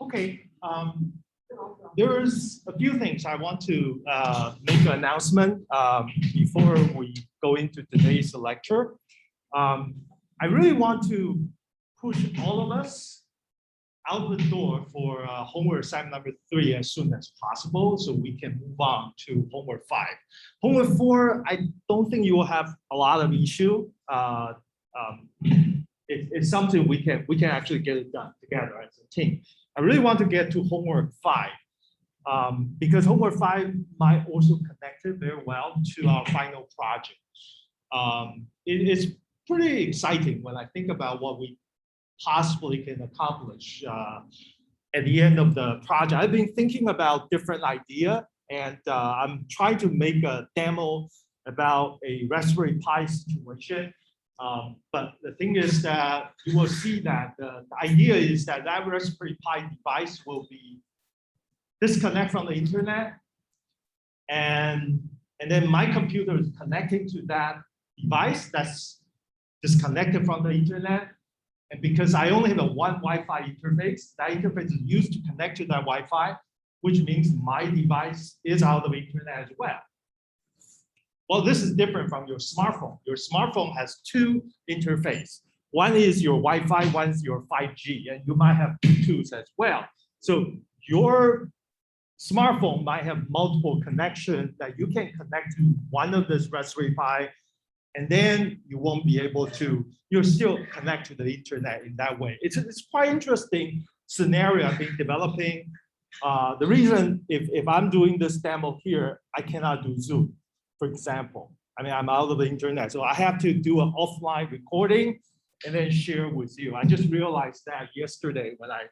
Okay, there's a few things I want to make an announcement before we go into today's lecture. I really want to push all of us out the door for homework assignment number 3 as soon as possible, so we can move on to homework 5. Homework 4, I don't think you will have a lot of issue. It's something we can actually get it done together as a team. I really want to get to homework 5 because homework 5 might also connect it very well to our final project. It's pretty exciting when I think about what we possibly can accomplish at the end of the project. I've been thinking about different ideas, and I'm trying to make a demo about a Raspberry Pi situation. But the thing is that you will see that the idea is that that Raspberry Pi device will be disconnected from the internet, and then my computer is connecting to that device that's disconnected from the internet. And because I only have a one Wi-Fi interface, that interface is used to connect to that Wi-Fi, which means my device is out of the internet as well. Well, this is different from your smartphone. Your smartphone has 2 interfaces. One is your Wi-Fi, one is your 5G, and you might have Bluetooth as well. So your smartphone might have multiple connections that you can connect to one of this Raspberry Pi, and then you won't be able to, you'll still connect to the internet in that way. It's quite interesting scenario I've been developing. The reason if I'm doing this demo here, I cannot do Zoom, for example. I mean, I'm out of the internet, so I have to do an offline recording and then share with you. I just realized that yesterday when I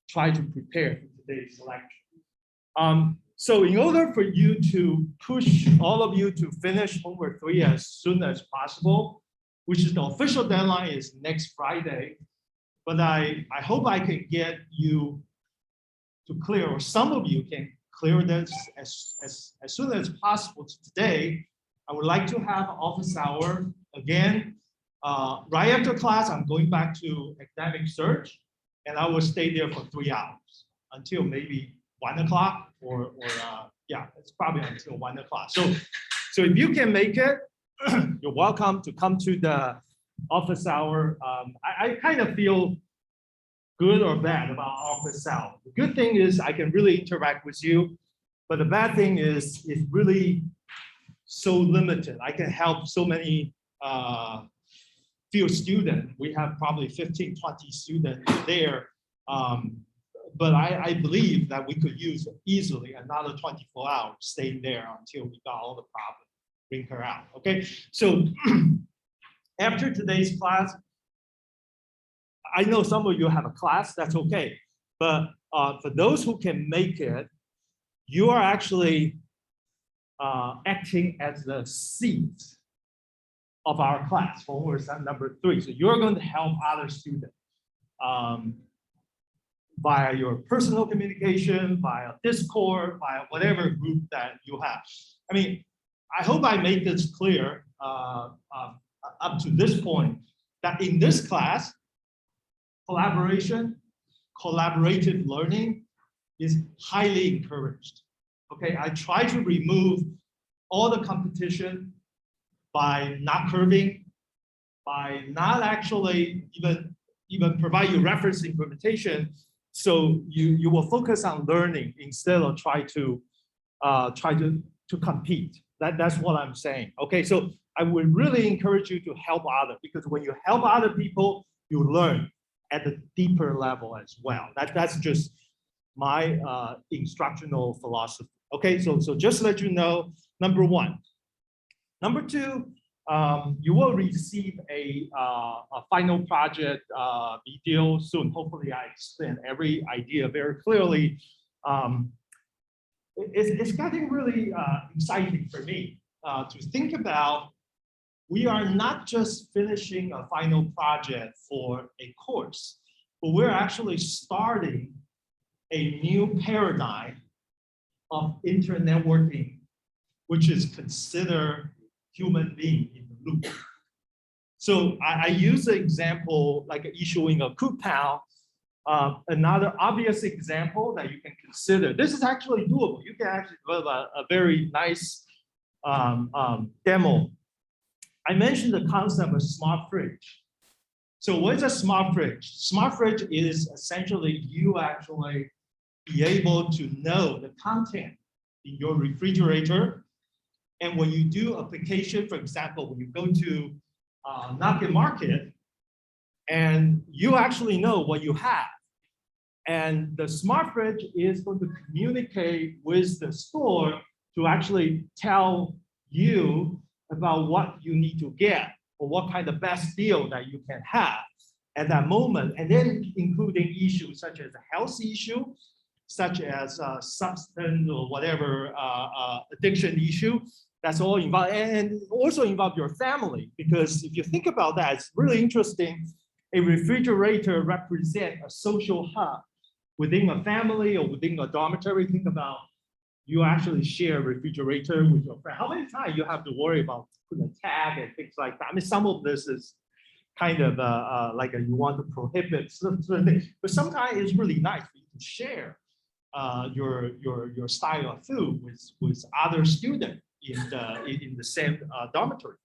tried to prepare for today's lecture. So in order for you to push all of you to finish homework 3 as soon as possible, which is the official deadline is next Friday, but I hope I can get you to clear, or some of you can clear this as soon as possible today. I would like to have office hour again. Right after class, I'm going back to academic search, and I will stay there for 3 hours until maybe 1 o'clock, or yeah, it's probably until 1 o'clock. So if you can make it, you're welcome to come to the office hour. I kind of feel good or bad about office hour. The good thing is I can really interact with you, but the bad thing is it's really so limited. I can help so many few students. We have probably 15, 20 students there. But I believe that we could use easily another 24 hours staying there until we got all the problems, bring her out, okay? So after today's class, I know some of you have a class, that's okay. But for those who can make it, you are actually acting as the seat of our class for homework assignment number 3. So you're going to help other students. Via your personal communication, via Discord, via whatever group that you have. I mean, I hope I made this clear up to this point, that in this class, collaboration, collaborative learning is highly encouraged. Okay, I try to remove all the competition by not curving, by not actually even provide you reference implementation. So you will focus on learning instead of try to compete. That's what I'm saying. Okay, so I would really encourage you to help others, because when you help other people, you learn at the deeper level as well. That's just my instructional philosophy. Okay, so just to let you know, number one. Number two, you will receive a final project video soon. Hopefully, I explain every idea very clearly. It's getting really exciting for me to think about. We are not just finishing a final project for a course, but we're actually starting a new paradigm of internet networking, which is considered human being in the loop. So I use the example like issuing a coupon. Another obvious example that you can consider. This is actually doable. You can actually develop a very nice demo. I mentioned the concept of smart fridge. So what is a smart fridge? Smart fridge is essentially you actually be able to know the content in your refrigerator. And when you do application, for example, when you go to Nugget Market, and you actually know what you have. And the smart fridge is going to communicate with the store to actually tell you about what you need to get or what kind of best deal that you can have at that moment. And then including issues such as a health issue, such as substance or whatever addiction issue. That's all involved, and also involve your family, because if you think about that, it's really interesting. A refrigerator represents a social hub within a family or within a dormitory. Think about you actually share a refrigerator with your friend. How many times you have to worry about putting a tag and things like that? I mean, some of this is kind of like you want to prohibit certain things, but sometimes it's really nice for you to share your style of food with other students in the same dormitory.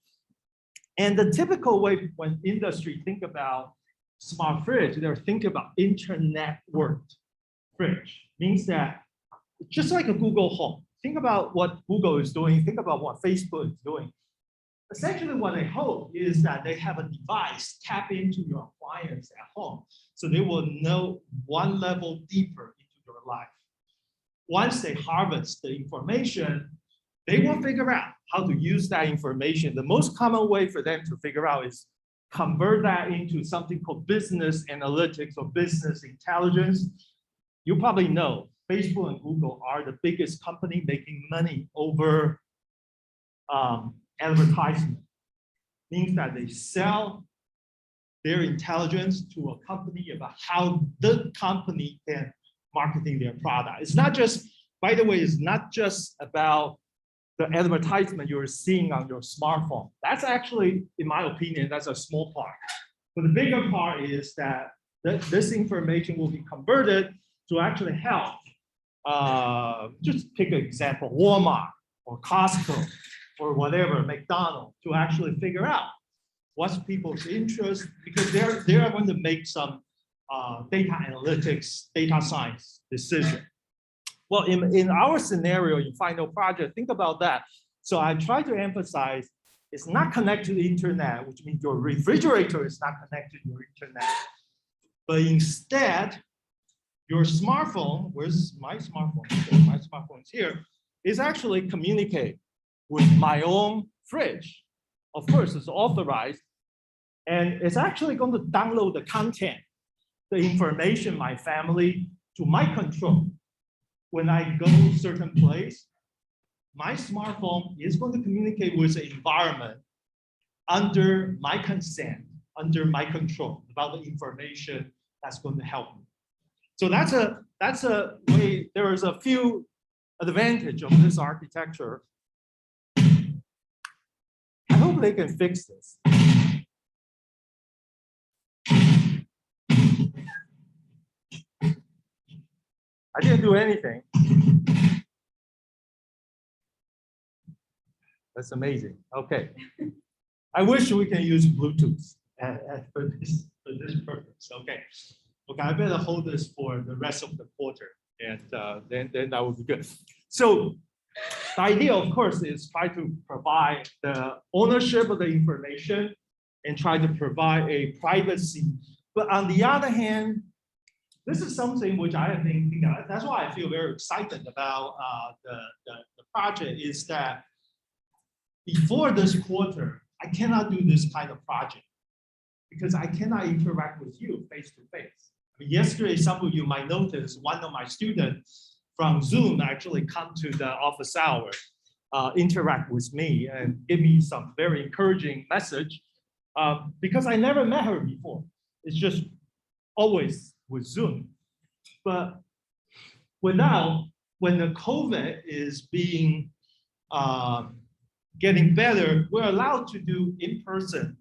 And the typical way when industry think about smart fridge, they're thinking about internet worked fridge. Means that just like a Google Home, think about what Google is doing, think about what Facebook is doing. Essentially what they hope is that they have a device tap into your appliance at home, so they will know one level deeper into your life. Once they harvest the information, they will figure out how to use that information. The most common way for them to figure out is convert that into something called business analytics or business intelligence. You probably know Facebook and Google are the biggest company making money over advertisement. Means that they sell their intelligence to a company about how the company can marketing their product. It's not just, by the way, it's not just about the advertisement you're seeing on your smartphone. That's actually, in my opinion, that's a small part. But the bigger part is that this information will be converted to actually help. Just pick an example, Walmart or Costco or whatever, McDonald's, to actually figure out what's people's interest, because they're going to make some data analytics, data science decision. Well, in our scenario, in final project, think about that. So I try to emphasize it's not connected to the internet, which means your refrigerator is not connected to your internet. But instead, your smartphone, where's my smartphone? Okay, my smartphone's here, is actually communicate with my own fridge. Of course, it's authorized. And it's actually going to download the content, the information, my family, to my control. When I go to a certain place, my smartphone is going to communicate with the environment under my consent, under my control about the information that's going to help me. So that's a way. There is a few advantages of this architecture. I hope they can fix this. I didn't do anything. That's amazing. Okay. I wish we can use Bluetooth for this purpose. Okay. Okay, I better hold this for the rest of the quarter, and then that would be good. So the idea, of course, is try to provide the ownership of the information and try to provide a privacy. But on the other hand, this is something which I think, that's why I feel very excited about the project, is that before this quarter, I cannot do this kind of project because I cannot interact with you face to face. Yesterday, some of you might notice one of my students from Zoom actually come to the office hour, interact with me and give me some very encouraging message because I never met her before. It's just always with Zoom. But now, when the COVID is being getting better, we're allowed to do in person.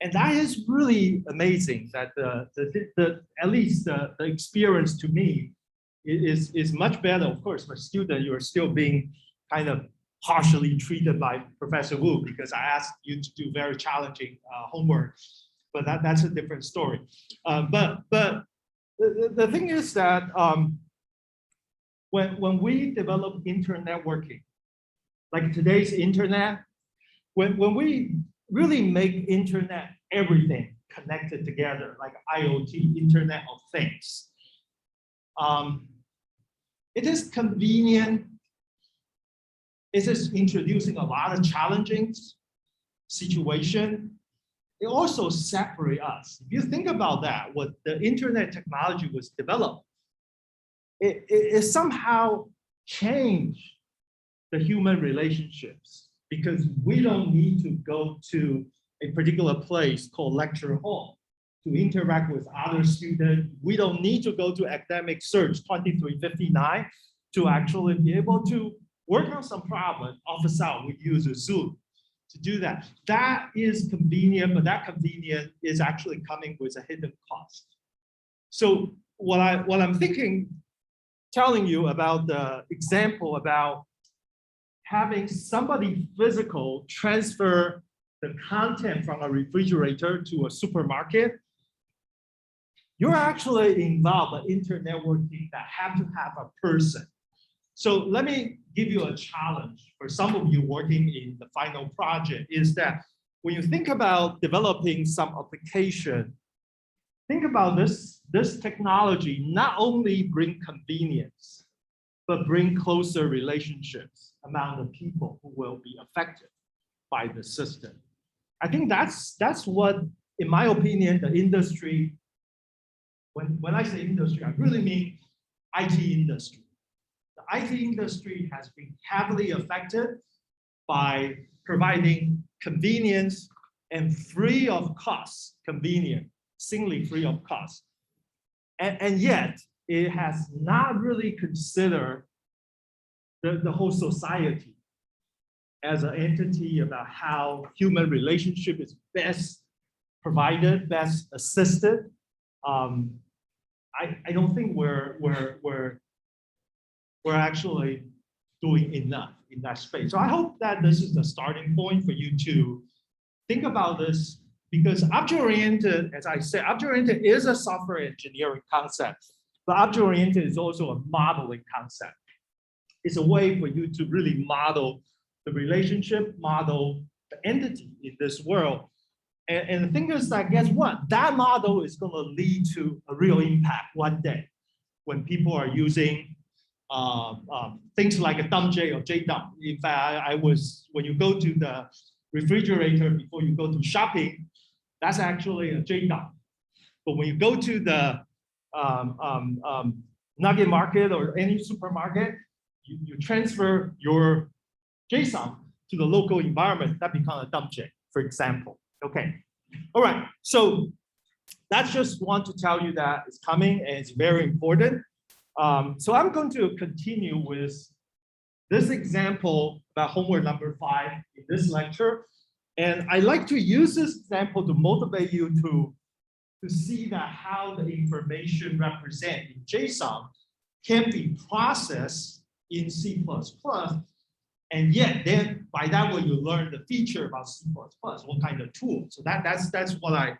And that is really amazing that at least the experience to me is much better. Of course, for student, you're still being kind of partially treated by Professor Wu because I asked you to do very challenging homework, but that's a different story. But the thing is that when we develop internet networking, like today's internet, when we really make internet everything connected together, like IoT, Internet of Things, it is convenient. It is introducing a lot of challenging situation. It also separates us. If you think about that, what the internet technology was developed, it somehow changed the human relationships because we don't need to go to a particular place called lecture hall to interact with other students. We don't need to go to academic search 2359 to actually be able to work on some problem. Office out, we use a Zoom to do that. That is convenient, but that convenience is actually coming with a hidden cost. So what I'm thinking, telling you about the example about having somebody physical transfer the content from a refrigerator to a supermarket, you're actually involved in internet networking that have to have a person. So let me give you a challenge for some of you working in the final project is that when you think about developing some application, think about this technology not only bring convenience, but bring closer relationships among the people who will be affected by the system. I think that's what, in my opinion, the industry, when I say industry, I really mean IT industry. The IT industry has been heavily affected by providing convenience and free of cost, convenient, singly free of cost. And yet, it has not really considered the whole society as an entity about how human relationship is best provided, best assisted. I don't think we're actually doing enough in that space. So I hope that this is the starting point for you to think about this, because object-oriented, as I said, object-oriented is a software engineering concept, but object-oriented is also a modeling concept. It's a way for you to really model the relationship, model the entity in this world. And the thing is that, guess what? That model is going to lead to a real impact one day when people are using things like a dump J or JDump. In fact, when you go to the refrigerator before you go to shopping, that's actually a JDump. But when you go to the nugget market or any supermarket, you transfer your JSON to the local environment, that becomes a dump J, for example. Okay, all right, so that's just want to tell you that it's coming and it's very important. So I'm going to continue with this example about homework number 5 in this lecture. And I like to use this example to motivate you to see that how the information represented in JSON can be processed in C++. And yet then by that way, you learn the feature about C++, what kind of tool. So that's what I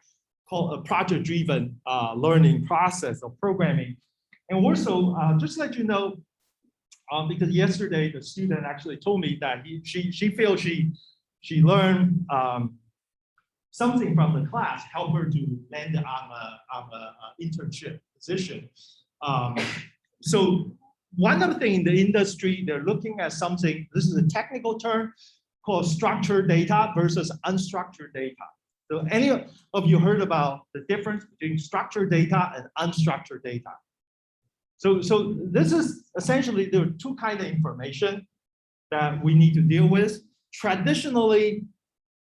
call a project-driven learning process of programming. And also, just to let you know, because yesterday the student actually told me that she feels she learned something from the class, help her to land on a internship position. So one of the things in the industry, they're looking at something, this is a technical term called structured data versus unstructured data. So any of you heard about the difference between structured data and unstructured data? So this is essentially, there are two kinds of information that we need to deal with. Traditionally,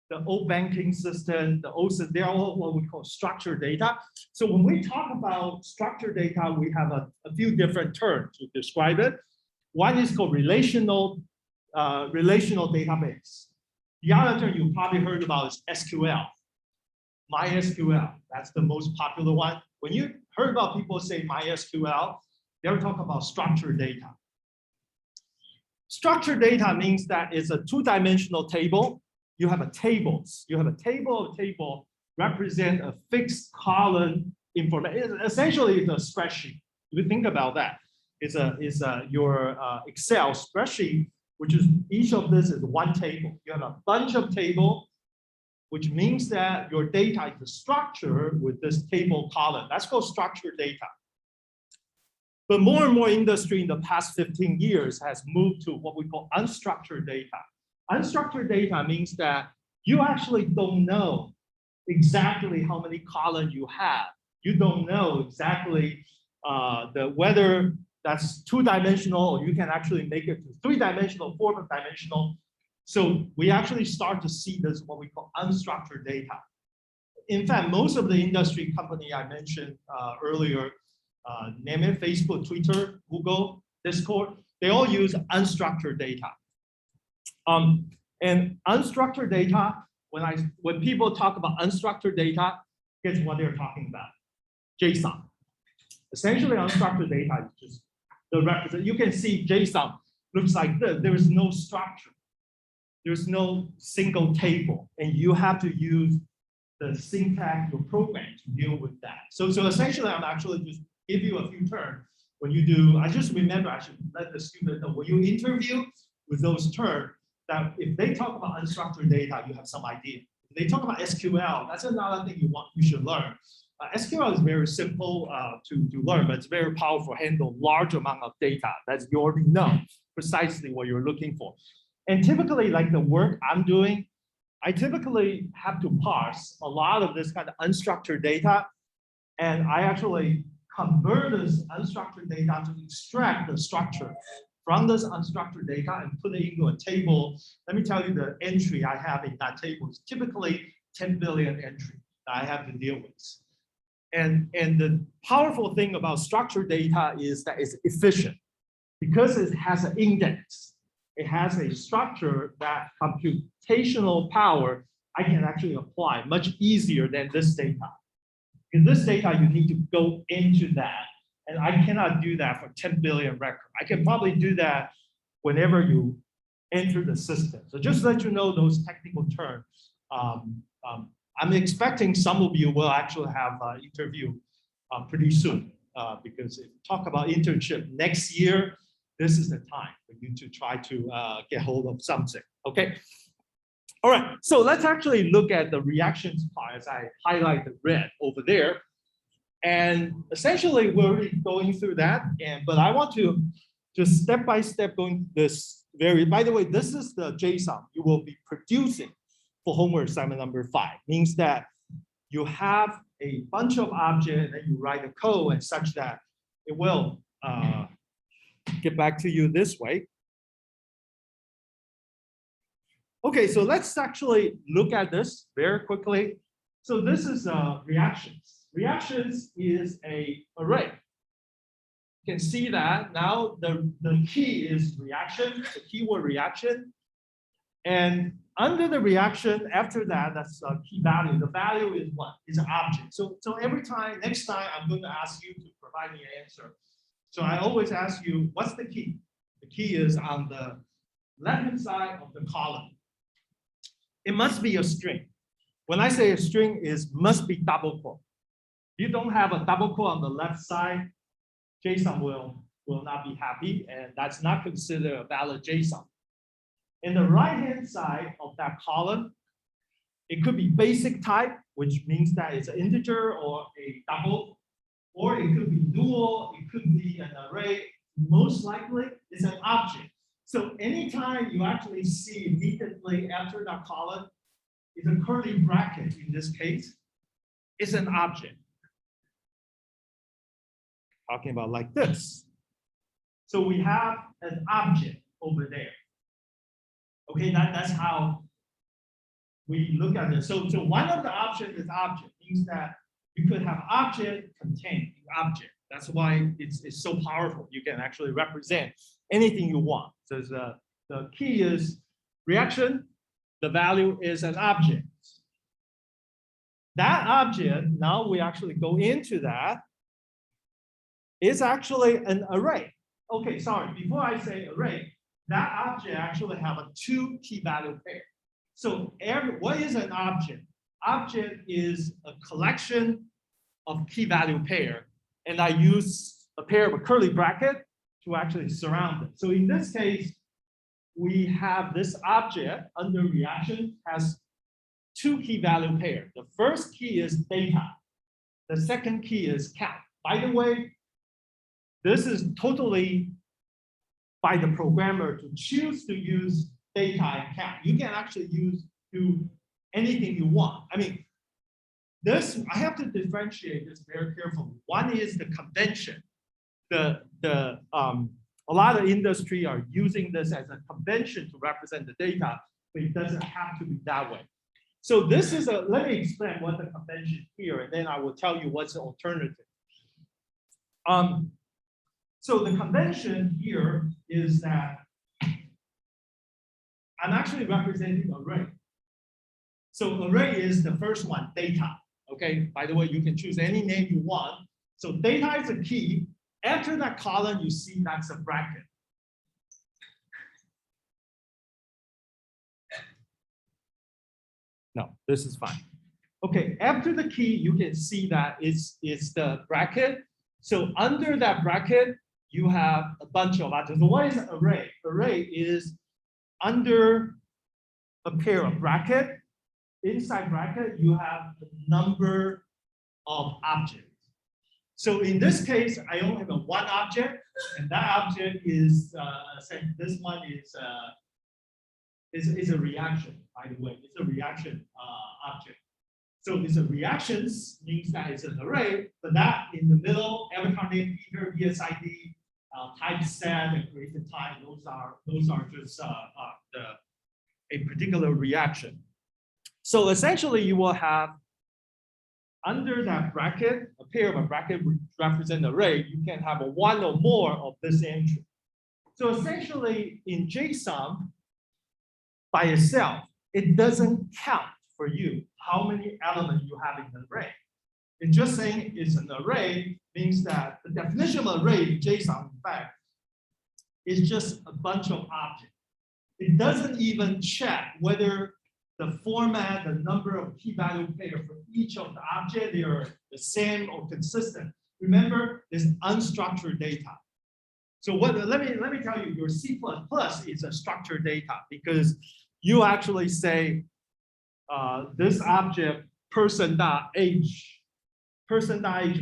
the old banking system, the old system, they're all what we call structured data. So when we talk about structured data, we have a few different terms to describe it. One is called relational database. The other term you probably heard about is SQL, MySQL. That's the most popular one. When you heard about people say MySQL, they're talking about structured data. Structured data means that it's a two-dimensional table. You have a tables. You have a table represent a fixed column information. Essentially, it's a spreadsheet. If you think about that, it's your Excel spreadsheet, which is each of this is one table. You have a bunch of table, which means that your data is structured with this table column. That's called structured data. But more and more industry in the past 15 years has moved to what we call unstructured data. Unstructured data means that you actually don't know exactly how many columns you have. You don't know exactly whether that's two-dimensional or you can actually make it to three-dimensional, four-dimensional. So we actually start to see this what we call unstructured data. In fact, most of the industry company I mentioned earlier, name it Facebook, Twitter, Google, Discord, they all use unstructured data. And unstructured data, when people talk about unstructured data, guess what they're talking about? JSON. Essentially, unstructured data is just the represent. You can see JSON looks like this. There is no structure. There's no single table, and you have to use the syntax or program to deal with that. So essentially, I'm actually just give you a few terms. When you do, I just remember I should let the student know when you interview with those terms, that if they talk about unstructured data, you have some idea. If they talk about SQL, that's another thing you should learn. SQL is very simple to learn, but it's very powerful, handle large amount of data that you already know precisely what you're looking for. And typically, like the work I'm doing, I typically have to parse a lot of this kind of unstructured data, and I actually convert this unstructured data to extract the structure from this unstructured data and put it into a table. Let me tell you the entry I have in that table is typically 10 billion entry that I have to deal with. And the powerful thing about structured data is that it's efficient because it has an index. It has a structure that computational power I can actually apply much easier than this data. In this data, you need to go into that. And I cannot do that for 10 billion records. I can probably do that whenever you enter the system. So just let you know those technical terms. I'm expecting some of you will actually have an interview pretty soon because if you talk about internship next year, this is the time for you to try to get hold of something, okay? All right, so let's actually look at the reactions part as I highlight the red over there. And essentially, we're already going through that, but I want to just step by step going this by the way, this is the JSON you will be producing for homework assignment number 5. Means that you have a bunch of objects and you write a code and such that it will get back to you this way. Okay, so let's actually look at this very quickly. So this is reactions. Reactions is an array. You can see that now the key is reaction, the keyword reaction. And under the reaction, after that, that's a key value. The value is what? Is an object. So every time, next time, I'm going to ask you to provide me an answer. So I always ask you, what's the key? The key is on the left-hand side of the column. It must be a string. When I say a string, it must be double quote. If you don't have a double quote on the left side, JSON will not be happy, and that's not considered a valid JSON. In the right-hand side of that column, It could be basic type, which means that it's an integer or a double, or it could be dual, it could be an array. Most likely, it's an object. So anytime you actually see immediately after that column is a curly bracket in this case, it's an object. Talking about like this. So we have an object over there. Okay, that's how we look at it. So one of the options is object, means that you could have object contain object. That's why it's so powerful. You can actually represent anything you want. So the key is reaction, the value is an object. That object, now we actually go into that, is actually an array. Okay, sorry, before I say array, that object actually have a 2 key value pair. So what is an object? Object is a collection of key value pair, and I use a pair of a curly bracket to actually surround it. So in this case, we have this object under reaction has 2 key value pair. The first key is data. The second key is count. By the way, this is totally by the programmer to choose to use data and count. You can actually do anything you want. I mean, this, I have to differentiate this very carefully. One is the convention. A lot of industry are using this as a convention to represent the data, but it doesn't have to be that way. So this is let me explain what the convention here, and then I will tell you what's the alternative. So the convention here is that I'm actually representing array. So array is the first one, data. Okay, by the way, you can choose any name you want. So data is a key. After that column, you see that's a bracket. No, this is fine. Okay, after the key, you can see that it's the bracket. So under that bracket, you have a bunch of others. So what is an array? Array is under a pair of bracket. Inside bracket, you have a number of objects. So in this case, I only have one object, and that object is this one is a reaction. By the way, it's a reaction object. So it's a reactions means that it's an array, but that in the middle, avatar name, ether, ESID, type set, and created time. Those are just a particular reaction. So essentially, you will have under that bracket, a pair of a bracket represent an array. You can have one or more of this entry. So essentially, in JSON, by itself, it doesn't count for you how many elements you have in the array. It's just saying it's an array means that the definition of array in JSON, in fact, is just a bunch of objects. It doesn't even check whether the format, the number of key value pair for each of the object, they are the same or consistent. Remember, it's unstructured data. So let me tell you, your C++ is a structured data because you actually say this object person.age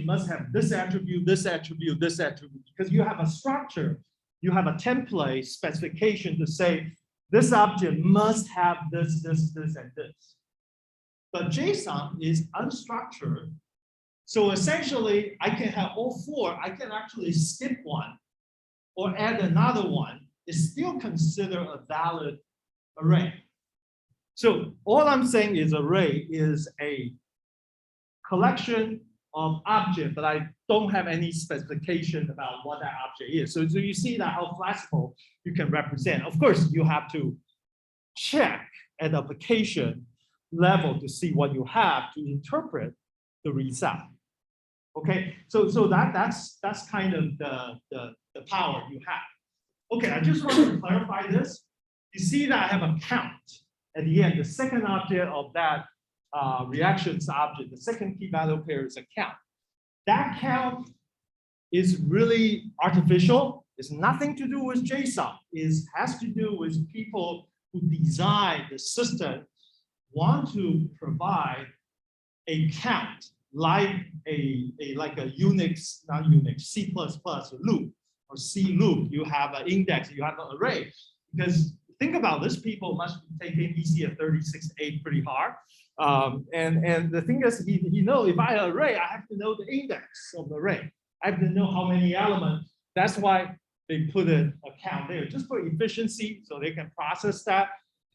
must have this attribute, this attribute, this attribute, because you have a structure, you have a template specification to say this object must have this, this, this, and this. But JSON is unstructured. So essentially, I can have all four. I can actually skip one or add another one. It's still considered a valid array. So all I'm saying is array is a collection of objects, but I don't have any specification about what that object is. So you see that how flexible you can represent. Of course, you have to check at the application level to see what you have to interpret the result. Okay, so that's kind of the power you have. Okay, I just want to clarify this. You see that I have a count at the end. The second object of that reactions object, the second key value pair is a count. That count is really artificial. It's nothing to do with JSON. It has to do with people who design the system want to provide a count like a Unix, not Unix, C++ loop or C loop. You have an index, you have an array. Because think about this, people must be taking ecs36b pretty hard. And the thing is, he know if I have an array, I have to know the index of the array. I have to know how many elements. That's why they put a count there, just for efficiency, so they can process that.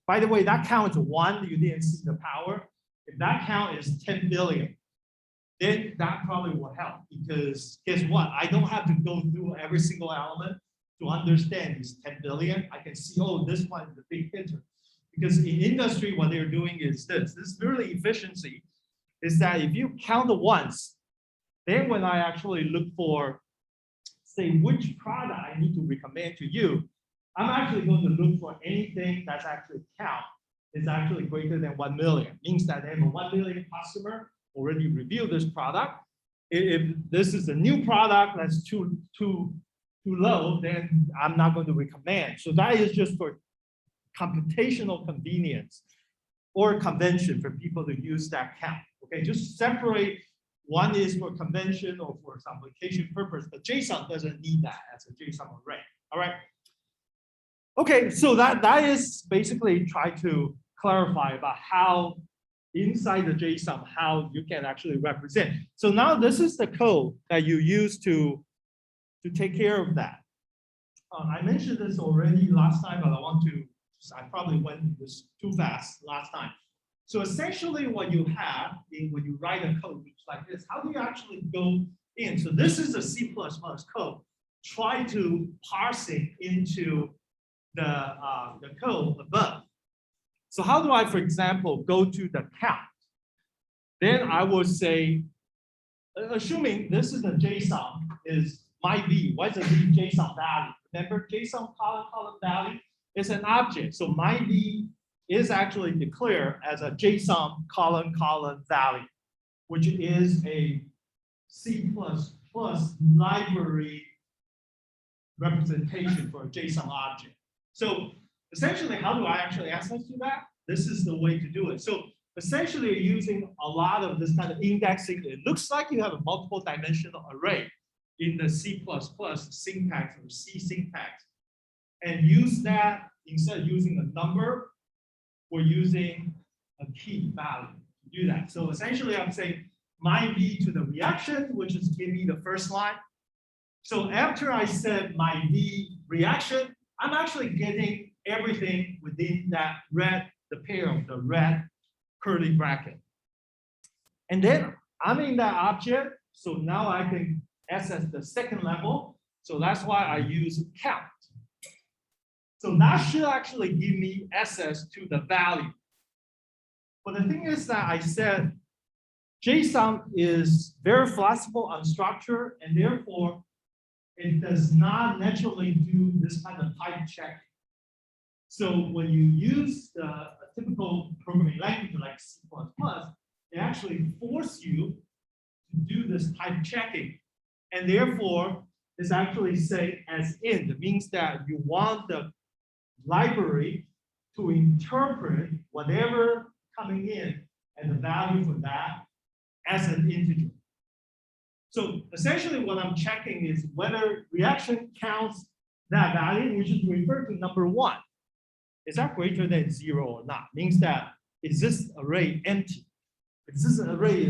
By the way, that count is 1, you didn't see the power. If that count is 10 billion, then that probably will help, because guess what? I don't have to go through every single element to understand this 10 billion. I can see, oh, this one is the big hitter. Because in industry, what they're doing is this is really efficiency, is that if you count the ones, then when I actually look for, say, which product I need to recommend to you, I'm actually going to look for anything that's actually count is actually greater than 1 million. Means that they have a 1 million customer already reviewed this product. If this is a new product that's too low, then I'm not going to recommend. So that is just for computational convenience or convention for people to use that count. Okay, just separate. One is for convention or for some application purpose, but JSON doesn't need that as a JSON array. All right. Okay, so that is basically try to clarify about how inside the JSON, how you can actually represent. So now this is the code that you use to take care of that. I mentioned this already last time, but I probably went this too fast last time. So essentially what you have when you write a code like this, how do you actually go in? So this is a C++ code. Try to parse it into the code above. So how do I, for example, go to the count? Then I would say, assuming this is the JSON, is my v. What is the v JSON value? Remember, JSON column value is an object. So my v is actually declared as a JSON column value, which is a C++ library representation for a JSON object. So essentially, how do I actually access to that? This is the way to do it. So essentially, you're using a lot of this kind of indexing. It looks like you have a multiple dimensional array in the C++ syntax or C syntax. And use that, instead of using a number, we're using a key value to do that. So essentially, I'm saying my v to the reaction, which is give me the first line. So after I said my v reaction, I'm actually getting everything within that the pair of the red curly bracket. And then I'm in that object, so now I can access the second level. So that's why I use count. So that should actually give me access to the value. But the thing is that I said JSON is very flexible, unstructured, and therefore it does not naturally do this kind of type check. So when you use a typical programming language like C++, they actually force you to do this type checking. And therefore, it's actually say as in. It means that you want the library to interpret whatever coming in and the value for that as an integer. So essentially what I'm checking is whether reaction counts that value, which is referred to number 1. Is that greater than 0 or not? Means that is this array empty? If this array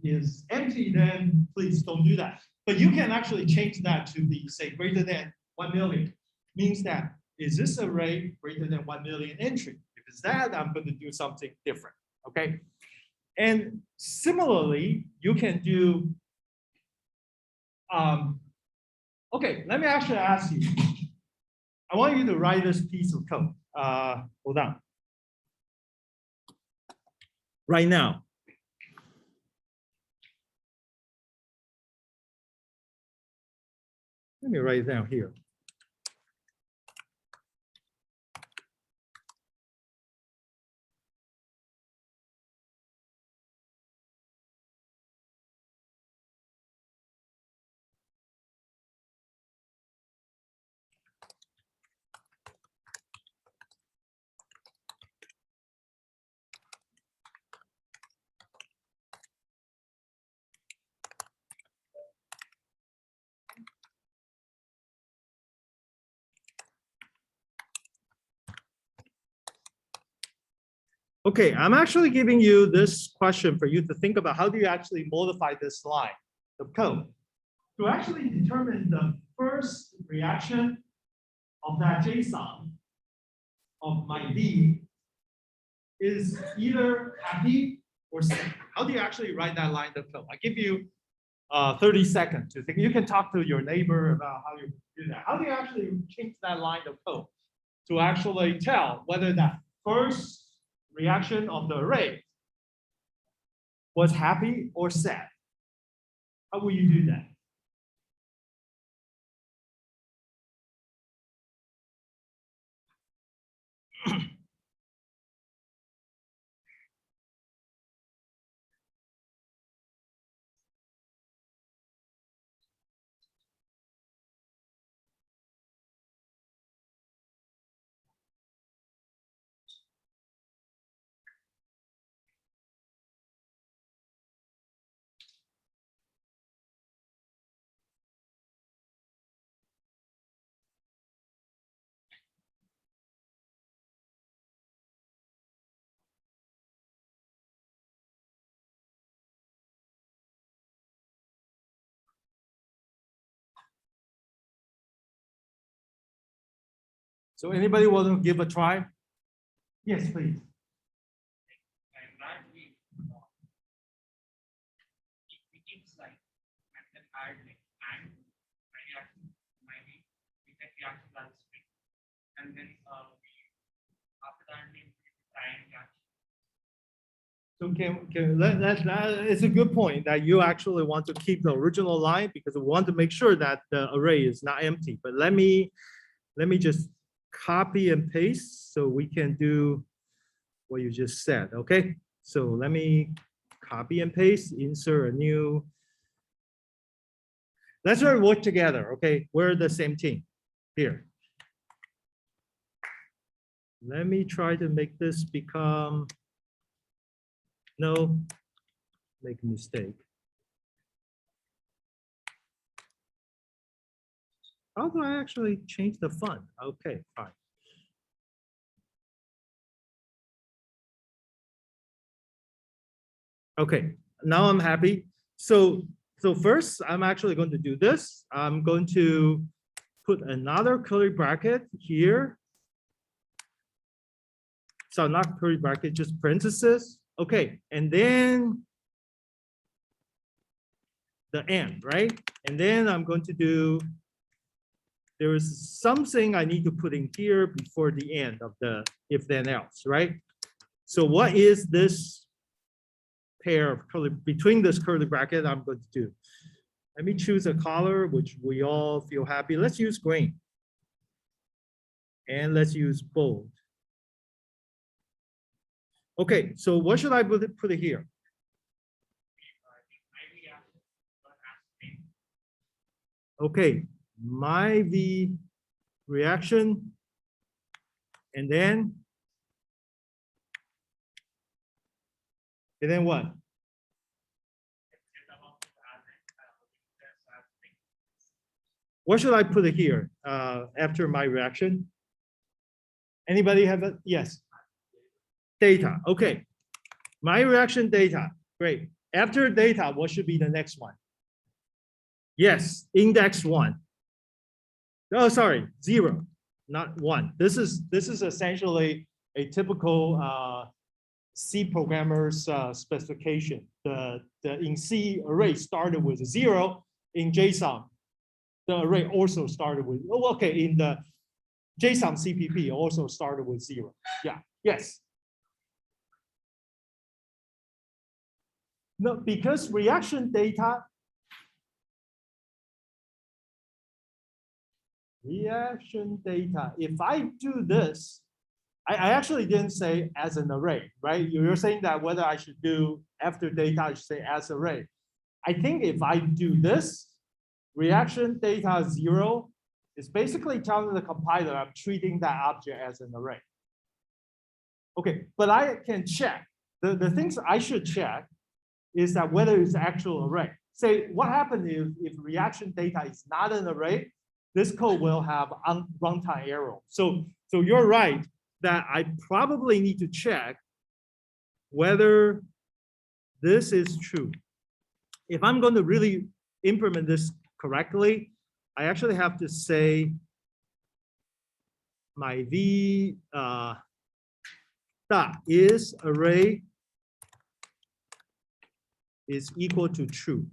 is empty, then please don't do that. But you can actually change that to be, say, greater than 1 million. Means that is this array greater than 1 million entry? If it's that, I'm going to do something different. Okay. And similarly, you can do. Okay, let me actually ask you. I want you to write this piece of code. Hold on. Right now. Let me write it down here. Okay, I'm actually giving you this question for you to think about. How do you actually modify this line of code to actually determine the first reaction of that JSON of my V is either happy or sad? How do you actually write that line of code? I give you 30 seconds to think. You can talk to your neighbor about how you do that. How do you actually change that line of code to actually tell whether that first reaction of the array was happy or sad? How will you do that? So anybody want to give a try? Yes, please. And then after that we try and catch. So it's a good point that you actually want to keep the original line because we want to make sure that the array is not empty. But let me just copy and paste so we can do what you just said. Okay, so let me copy and paste, insert a new. Let's try to work together. Okay, we're the same team here. Let me try to make this become. No, make a mistake. How do I actually change the font? Okay, fine. Okay, now I'm happy. So first, I'm actually going to do this. I'm going to put another curly bracket here. So not curly bracket, just parentheses. Okay, and then the end, right? And then I'm going to do, there is something I need to put in here before the end of the if then else, right? So what is this pair of curly, between this curly bracket I'm going to do? Let me choose a color which we all feel happy. Let's use green. And let's use bold. Okay, so what should I put it here? Okay, my V reaction, and then what? What should I put it here after my reaction? Anybody have it? Yes. Data. Okay. My reaction data. Great. After data, what should be the next one? Yes, index 1. Oh, sorry, 0, not 1. This is essentially a typical C programmer's specification. The in C array started with 0. In JSON, the array also started with, oh, okay, in the JSON CPP also started with 0. Yeah, yes. No, because reaction data, if I do this, I actually didn't say as an array, right? You're saying that whether I should do after data, I should say as array. I think if I do this, reaction data 0 is basically telling the compiler I'm treating that object as an array. Okay, but I can check. The things I should check is that whether it's actual array. Say what happens if reaction data is not an array, this code will have runtime error. So you're right that I probably need to check whether this is true. If I'm going to really implement this correctly, I actually have to say my v dot is array is equal to true.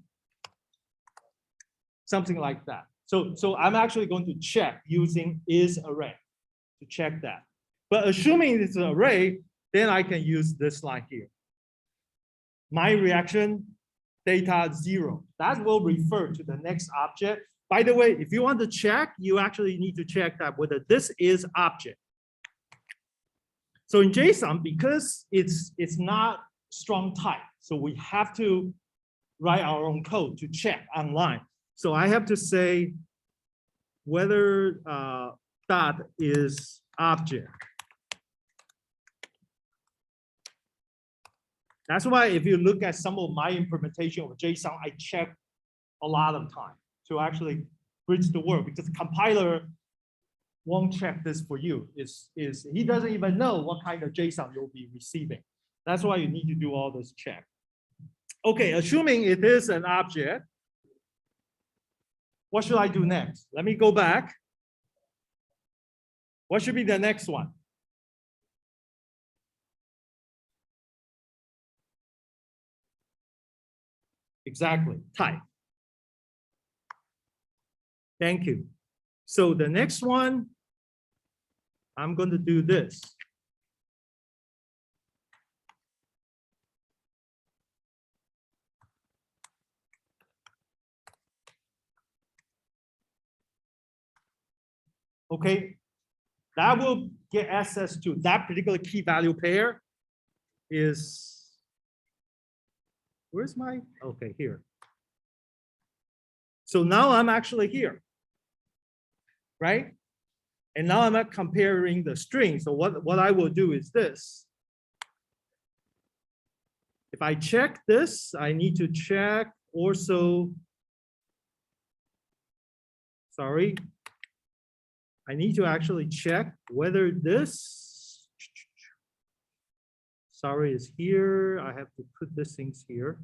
Something like that. So I'm actually going to check using is array to check that. But assuming it's an array, then I can use this line here. My reaction data 0. That will refer to the next object. By the way, if you want to check, you actually need to check that whether this is object. So in JSON, because it's not strong type, so we have to write our own code to check online. So I have to say whether dot is object. That's why if you look at some of my implementation of JSON, I check a lot of time to actually bridge the work, because the compiler won't check this for you. He doesn't even know what kind of JSON you'll be receiving. That's why you need to do all this check. Okay, assuming it is an object, what should I do next? Let me go back. What should be the next one? Exactly, type. Thank you. So the next one, I'm going to do this. Okay, that will get access to that particular key value pair is, where's my, okay, here. So now I'm actually here, right? And now I'm comparing the string. So what I will do is this. If I check this, I need to check also, sorry, I need to actually check whether this, sorry, is here. I have to put these things here.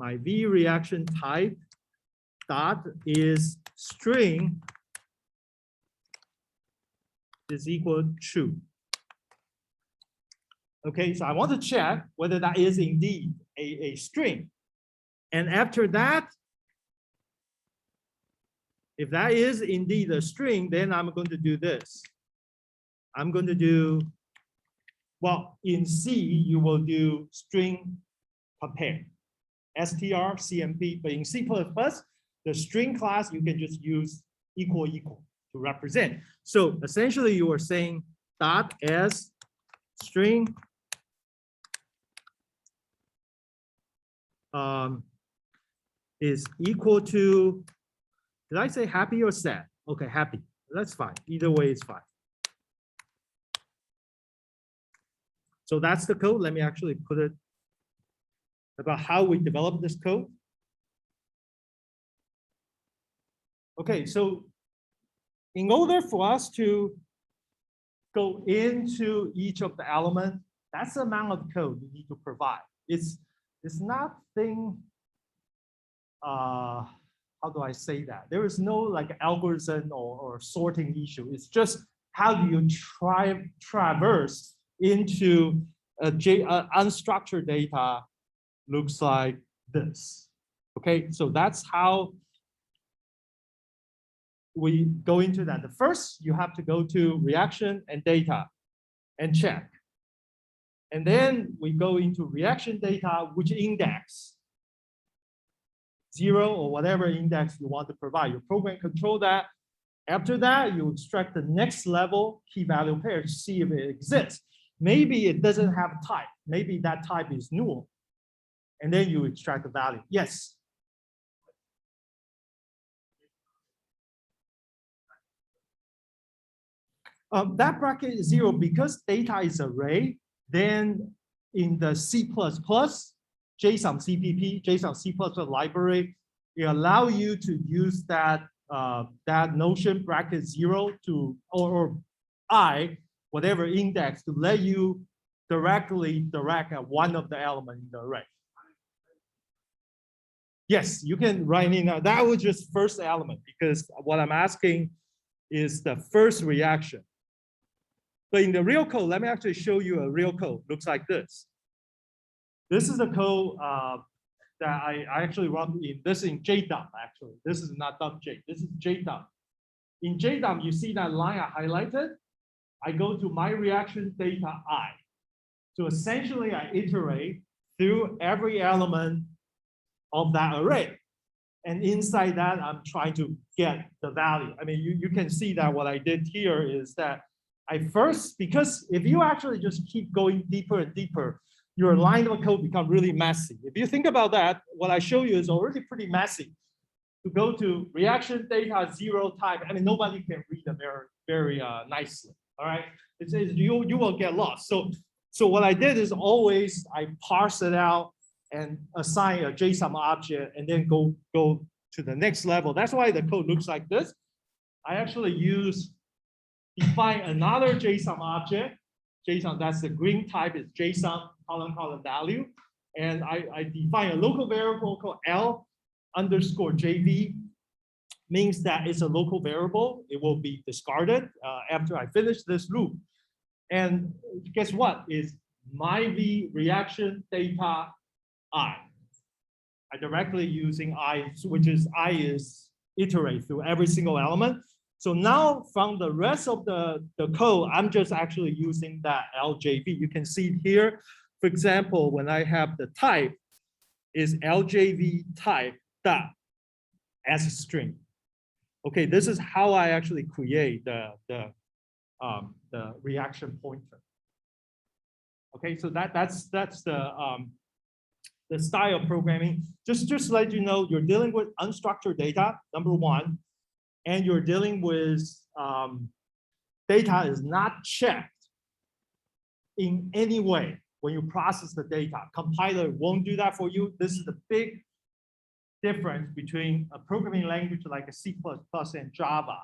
My V reaction type dot is string is equal to true. Okay, so I want to check whether that is indeed a string. And after that, if that is indeed a string, then I'm going to do this. I'm going to do, well, in C, you will do string compare, str, cmp, but in C++, the string class, you can just use equal equal to represent. So essentially you are saying dot as string is equal to, did I say happy or sad? Okay, happy. That's fine. Either way is fine. So that's the code. Let me actually put it about how we develop this code. Okay, so in order for us to go into each of the elements, that's the amount of code you need to provide. It's nothing, how do I say that? There is no like algorithm or sorting issue. It's just how do you traverse into unstructured data looks like this. Okay, so that's how we go into that. The first, you have to go to reaction and data and check. And then we go into reaction data, which index, 0 or whatever index you want to provide. Your program control that. After that, you extract the next level key value pair to see if it exists. Maybe it doesn't have a type. Maybe that type is null. And then you extract the value. Yes. That bracket is 0 because data is array. Then in the C++, JSON CPP, JSON C++ library, it allow you to use that that notion bracket 0 to or I whatever index to let you directly direct at one of the elements in the array. Yes, you can write in that was just first element because what I'm asking is the first reaction. But in the real code, let me actually show you a real code. Looks like this. This is the code that I actually run in. This is in JDOM actually. This is not .j. This is JDOM. In JDOM, you see that line I highlighted. I go to my reaction data I. So essentially, I iterate through every element of that array. And inside that, I'm trying to get the value. I mean, you can see that what I did here is that I first, because if you actually just keep going deeper and deeper, your line of code becomes really messy. If you think about that, what I show you is already pretty messy. To go to reaction data 0 type, I mean, nobody can read it very nicely, all right? It says you will get lost. So what I did is always I parse it out and assign a JSON object and then go to the next level. That's why the code looks like this. I actually define another JSON object. JSON, that's the green type is JSON colon value. And I define a local variable called L_JV, means that it's a local variable. It will be discarded after I finish this loop. And guess what? Is my V reaction data I. I directly using I, which is I is iterate through every single element. So now from the rest of the code, I'm just actually using that LJV. You can see here, for example, when I have the type is LJV type dot as a string. Okay, this is how I actually create the reaction pointer. Okay, so that's the style of programming. Just to let you know, you're dealing with unstructured data, number one, and you're dealing with data is not checked in any way when you process the data. Compiler won't do that for you. This is the big difference between a programming language like a C++ and Java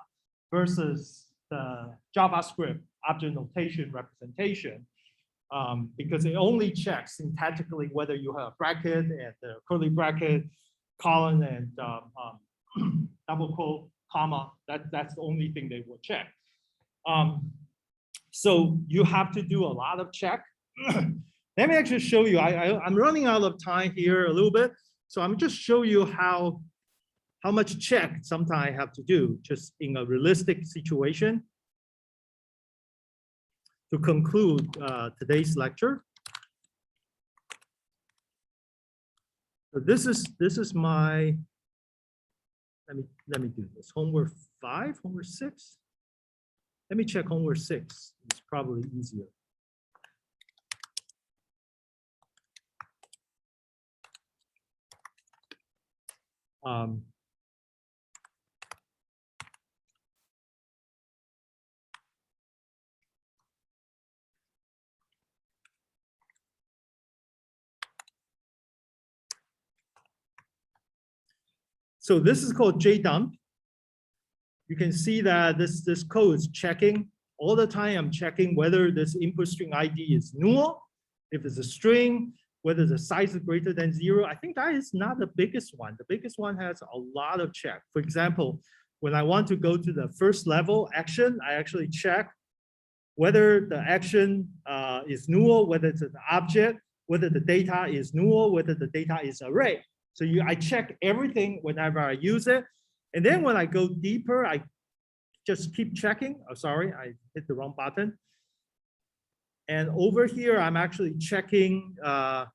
versus the JavaScript object notation representation. Because it only checks syntactically whether you have a bracket and the curly bracket, colon and double quote, comma. That's the only thing they will check. So you have to do a lot of check. Let me actually show you. I'm running out of time here a little bit, so I'm just show you how much check sometimes I have to do just in a realistic situation. To conclude today's lecture, so this is my. Let me do this. Homework 5, homework 6. Let me check homework 6. It's probably easier. So this is called JDump. You can see that this code is checking all the time. I'm checking whether this input string ID is null, if it's a string, whether the size is greater than 0. I think that is not the biggest one. The biggest one has a lot of check. For example, when I want to go to the first level action, I actually check whether the action is null, whether it's an object, whether the data is null, whether the data is array. So I check everything whenever I use it. And then when I go deeper, I just keep checking. Oh, sorry, I hit the wrong button. And over here, I'm actually checking. Sorry,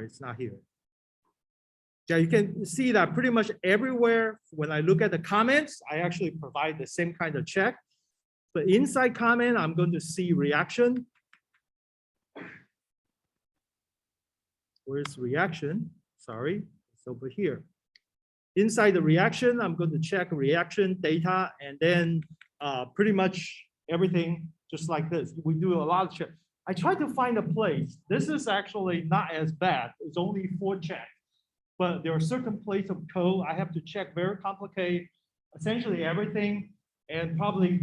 it's not here. Yeah, you can see that pretty much everywhere when I look at the comments, I actually provide the same kind of check. But inside comment, I'm going to see reaction. Where's reaction? Sorry, it's over here. Inside the reaction, I'm going to check reaction data and then pretty much everything just like this. We do a lot of check. I try to find a place. This is actually not as bad. It's only 4 checks. But there are certain places of code I have to check very complicated essentially everything, and probably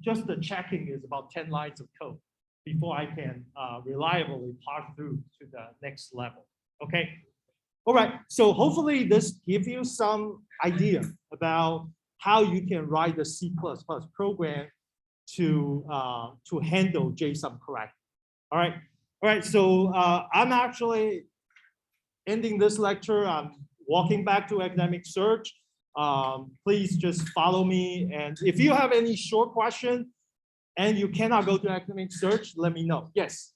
just the checking is about 10 lines of code before I can reliably parse through to the next level. Okay. All right. So hopefully this gives you some idea about how you can write the C++ program to handle JSON correctly. All right. All right. So I'm actually ending this lecture. I'm walking back to academic search. Please just follow me. And if you have any short question and you cannot go to academic search, let me know. Yes.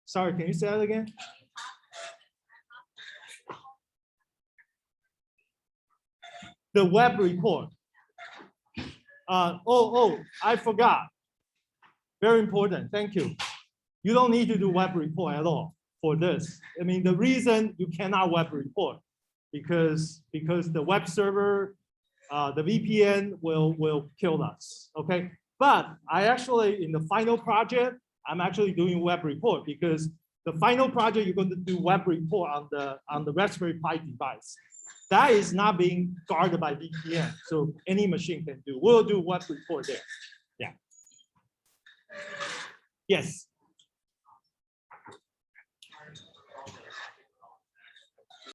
Sorry, can you say that again? The web report. I forgot. Very important. Thank you. You don't need to do web report at all for this. I mean, the reason you cannot web report because the web server, the VPN will kill us. Okay. But I actually, in the final project, I'm actually doing web report because the final project you're going to do web report on the Raspberry Pi device. That is not being guarded by VPN, so any machine can do. We'll do web report there. Yeah. Yes.